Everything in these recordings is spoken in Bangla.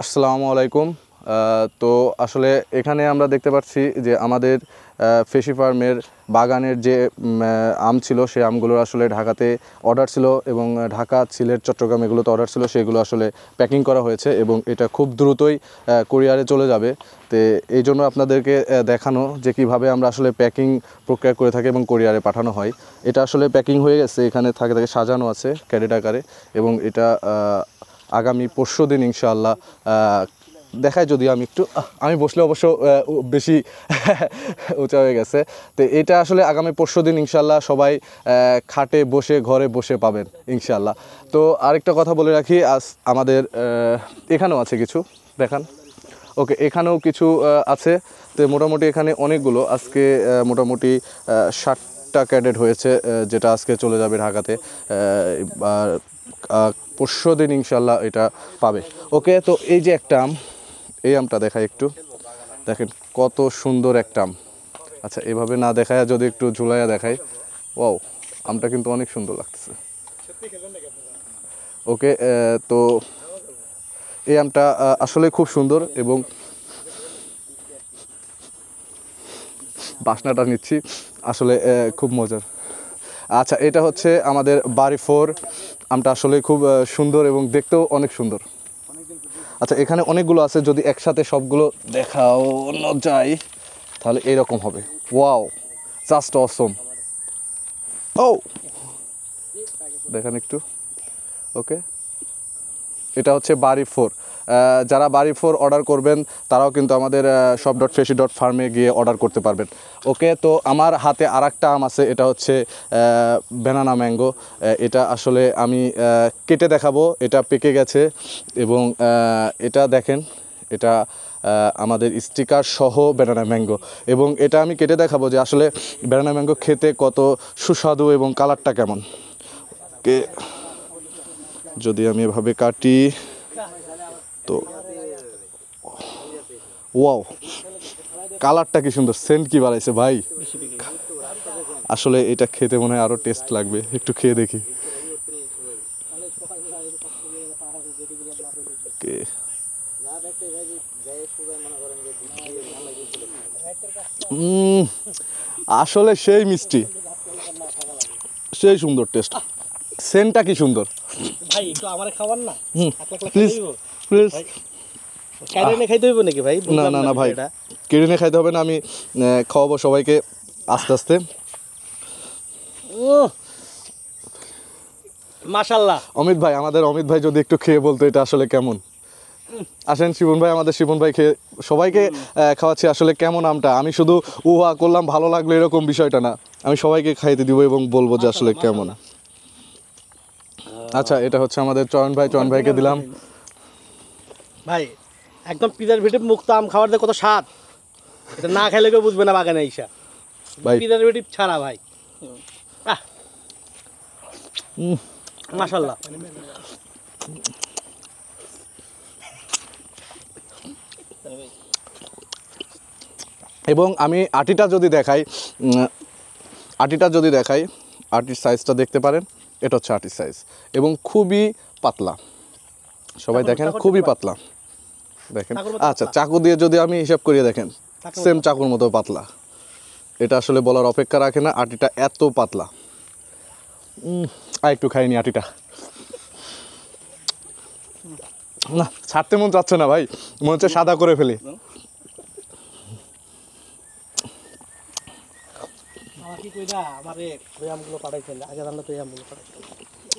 আসসালামু আলাইকুম। তো আসলে এখানে আমরা দেখতে পাচ্ছি যে আমাদের ফেশি ফার্মের বাগানের যে আম ছিল সেই আমগুলোর আসলে ঢাকাতে অর্ডার ছিল এবং ঢাকা, সিলেট, চট্টগ্রাম এগুলোতে অর্ডার ছিল, সেগুলো আসলে প্যাকিং করা হয়েছে এবং এটা খুব দ্রুতই কুরিয়ারে চলে যাবে। তো এই জন্য আপনাদেরকে দেখানো যে কীভাবে আমরা আসলে প্যাকিং প্রক্রিয়া করে থাকি এবং কুরিয়ারে পাঠানো হয়। এটা আসলে প্যাকিং হয়ে গেছে, এখানে থাকে সাজানো আছে ক্যারেট আকারে এবং এটা আগামী পরশুদিন ইনশাআল্লাহ দেখায়। যদি আমি বসলে অবশ্য বেশি উঁচা হয়ে গেছে। তো এটা আসলে আগামী পরশুদিন ইনশাআল্লাহ সবাই খাটে বসে ঘরে বসে পাবেন ইনশাআল্লাহ। তো আরেকটা কথা বলে রাখি, আজ আমাদের এখানেও আছে কিছু, দেখান। ওকে, এখানেও কিছু আছে। তো মোটামুটি এখানে অনেকগুলো, আজকে মোটামুটি 60টা ক্যাডেট হয়েছে, যেটা আজকে চলে যাবে ঢাকাতে। পরশুদিন ইনশাল্লাহ এটা পাবে। ওকে, তো এই যে একটা আম, এই আমটা দেখাই একটু, দেখেন কত সুন্দর একটা আম। আচ্ছা, এভাবে না দেখায় যদি একটু ঝুলাইয়া দেখাই, ওয়াও, আমটা কিন্তু অনেক সুন্দর লাগতেছে। ওকে, তো এই আমটা আসলে খুব সুন্দর এবং বাসনাটা নিচ্ছি আসলে খুব মজার। আচ্ছা, এটা হচ্ছে আমাদের বাড়ি 4 আমটা, আসলে খুব সুন্দর এবং দেখতেও অনেক সুন্দর। আচ্ছা, এখানে অনেকগুলো আছে, যদি একসাথে সবগুলো দেখানো যায় তাহলে এরকম হবে। ওয়াও, জাস্ট অসম। ও দেখেন একটু। ওকে, এটা হচ্ছে বাড়ি 4। যারা বাড়ি 4 অর্ডার করবেন তারাও কিন্তু আমাদের shop.feshi.farm এ গিয়ে অর্ডার করতে পারবেন। ওকে, তো আমার হাতে আরেকটা আম আছে, এটা হচ্ছে ব্যানানা ম্যাঙ্গো। এটা আসলে আমি কেটে দেখাবো, এটা পেকে গেছে এবং এটা দেখেন, এটা আমাদের স্টিকার সহ ব্যানানা ম্যাঙ্গো, এবং এটা আমি কেটে দেখাবো যে আসলে ব্যানানা ম্যাঙ্গো খেতে কত সুস্বাদু এবং কালারটা কেমন। ওকে, যদি আমি এভাবে কাটি তো ওয়াও, কালারটা কি সুন্দর, সেন্ট কি বাড়াইছে ভাই। আসলে এটা খেতে মনে হয় আরও টেস্ট লাগবে, একটু খেয়ে দেখি। আসলে সেই মিষ্টি, সেই সুন্দর টেস্ট, সেন্টটা কি সুন্দর। ভাই একটু আমারে খাবার না, প্লিজ প্লিজ। কাইরে খাইতে হইব নাকি ভাই? না না না ভাই, কেড়ে নিয়ে খাইতে হবে না, আমি খাওয়াবো সবাইকে আস্তে আস্তে। মাশাআল্লাহ। অমিত ভাই, আমাদের অমিত ভাই যদি একটু খেয়ে বলতো এটা আসলে কেমন। আসেন শিবন ভাই, আমাদের শিবন ভাই খেয়ে সবাইকে খাওয়াচ্ছি আসলে কেমন আমটা। আমি শুধু উহা করলাম ভালো লাগলো এরকম বিষয়টা না, আমি সবাইকে খাইতে দিব এবং বলবো যে আসলে কেমন। আচ্ছা, এটা হচ্ছে আমাদের চয়ন ভাই, চয়ন ভাইকে দিলাম। ভাই একদম প্রিজারভেটিভ মুক্ত আম খাওয়ার যে কত স্বাদ, এটা না খাইলে কেউ বুঝবে না বাগানে আইসা। ভাই প্রিজারভেটিভ ছাড়া ভাই, মাশাআল্লাহ। এবং আমি আটিটা যদি দেখাই, আটির সাইজটা দেখতে পারেন, এটা হচ্ছে আটির সাইজ এবং খুবই পাতলা। সবাই দেখেন, খুবই পাতলা দেখেন। আচ্ছা, চাকু দিয়ে যদি আমি হিসাব করিয়ে দেখেন, সেম চাকুর মতো পাতলা। এটা আসলে বলার অপেক্ষা রাখে না, আটিটা এত পাতলা। আর একটু খাইনি আটিটা, না ছাড়তে মন চাচ্ছে না ভাই, মনে হচ্ছে সাদা করে ফেলি।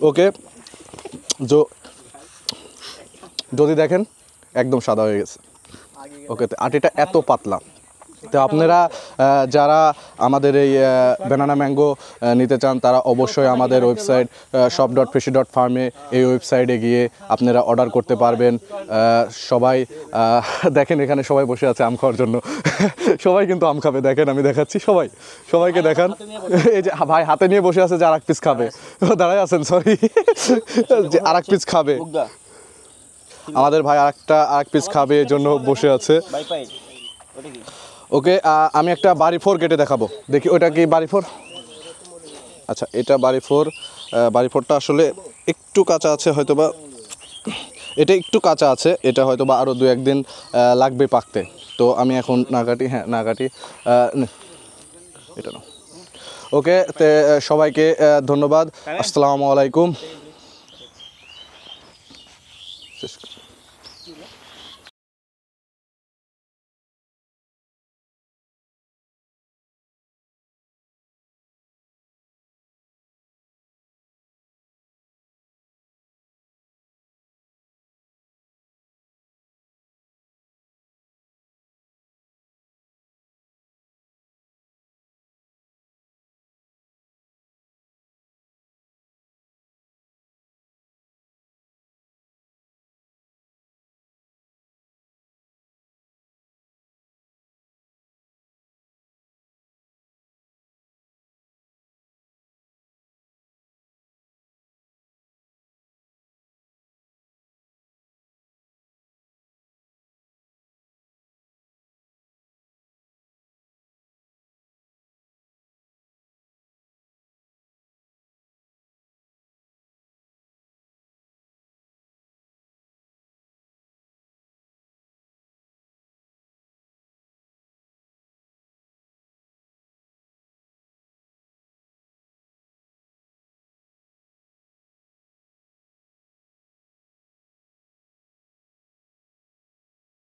ওকে, যদি দেখেন একদম সাদা হয়ে গেছে। ওকে, আটিটা এত পাতলা। তো আপনারা যারা আমাদের এই ব্যানানা ম্যাঙ্গো নিতে চান তারা অবশ্যই আমাদের ওয়েবসাইট shop.feshi.farm এই ওয়েবসাইটে গিয়ে আপনারা অর্ডার করতে পারবেন। সবাই দেখেন, এখানে সবাই বসে আছে আম খাওয়ার জন্য। সবাই কিন্তু আম খাবে, দেখেন আমি দেখাচ্ছি, সবাইকে দেখান। এই যে ভাই হাতে নিয়ে বসে আছে যে আর এক পিস খাবে, দাঁড়ায় আছেন, সরি, যে আর এক পিস খাবে। আমাদের ভাই আর এক পিস খাবে, এই জন্য বসে আছে। ওকে, আমি একটা বাড়ি 4 কেটে দেখাবো, দেখি ওটা কি বাড়ি 4। আচ্ছা, এটা বাড়ি 4। বাড়ি 4টা আসলে একটু কাঁচা আছে হয়তো বা, এটা একটু কাঁচা আছে, এটা হয়তো বা আরও 2-1 দিন লাগবে পাকতে। তো আমি এখন না কাটি, হ্যাঁ না কাটি, এটা না। ওকে, তে সবাইকে ধন্যবাদ। আসসালামু আলাইকুম।